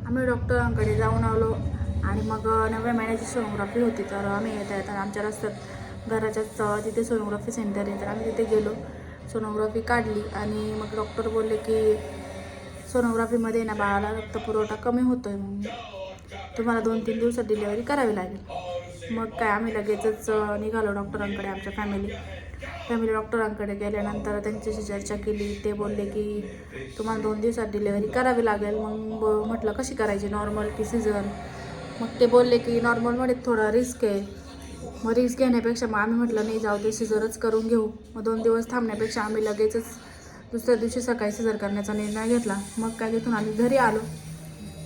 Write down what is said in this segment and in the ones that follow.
आम्ही डॉक्टरांकडे जाऊन आलो आणि मग 9व्या महिन्याची सोनोग्राफी होती. तर आम्ही येता आमच्या रस्त्यात घराच्याच तिथे सोनोग्राफी सेंटर आहे, तर आम्ही तिथे गेलो, सोनोग्राफी काढली आणि मग डॉक्टर बोलले की सोनोग्राफीमध्ये ना बाळाला रक्तपुरवठा कमी होतो आहे, मग तुम्हाला 2-3 दिवसात डिलिव्हरी करावी लागेल. मग काय आम्ही लगेचच निघालो डॉक्टरांकडे. आमच्या फॅमिली डॉक्टरांकडे गेल्यानंतर त्यांच्याशी चर्चा केली. ते बोलले की तुम्हाला 2 दिवसात डिलिव्हरी करावी लागेल. मग म्हटलं कशी करायची, नॉर्मल की सिझर? मग ते बोलले की नॉर्मलमध्ये थोडा रिस्क आहे. मग रिस्क घेण्यापेक्षा मग आम्ही म्हटलं नाही, जाऊ ते सिझरच करून घेऊ. मग 2 दिवस थांबण्यापेक्षा आम्ही लगेचच दुसऱ्या दिवशी सकाळी सिझर करण्याचा निर्णय घेतला. मग काय तिथून आम्ही घरी आलो.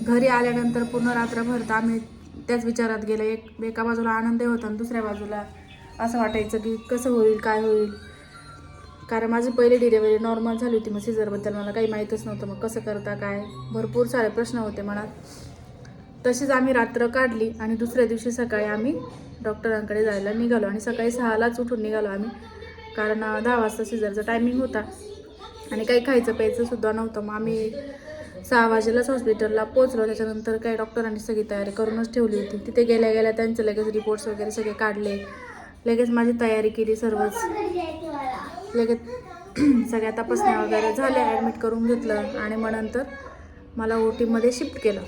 घरी आल्यानंतर पूर्ण रात्रभर तर आम्ही त्याच विचारात गेलो. एका बाजूला आनंद होता आणि दुसऱ्या बाजूला असं वाटायचं की कसं होईल, काय होईल. कारण माझी पहिली डिलिव्हरी नॉर्मल झाली होती. मग सिझरबद्दल मला काही माहीतच नव्हतं. मग कसं करता काय, भरपूर सारे प्रश्न होते मनात. तशीच आम्ही रात्र काढली आणि दुसऱ्या दिवशी सकाळी आम्ही डॉक्टरांकडे जायला निघालो आणि सकाळी 6लाच उठून निघालो आम्ही, कारण 10 वाजता सिझरचा टायमिंग होता आणि काही खायचं प्यायचं सुद्धा नव्हतं. मग आम्ही 6 वाजेलाच हॉस्पिटलला पोचलो. त्याच्यानंतर काही डॉक्टरांनी सगळी तयारी करूनच ठेवली होती. तिथे गेल्या गेल्या त्यांचे लगेच रिपोर्ट्स वगैरे सगळे काढले. लगेच माझी तयारी केली सर्वच. लगेच सगळ्या तपासण्या वगैरे झाल्या, ॲडमिट करून घेतलं आणि मग नंतर मला OTमध्ये शिफ्ट केलं.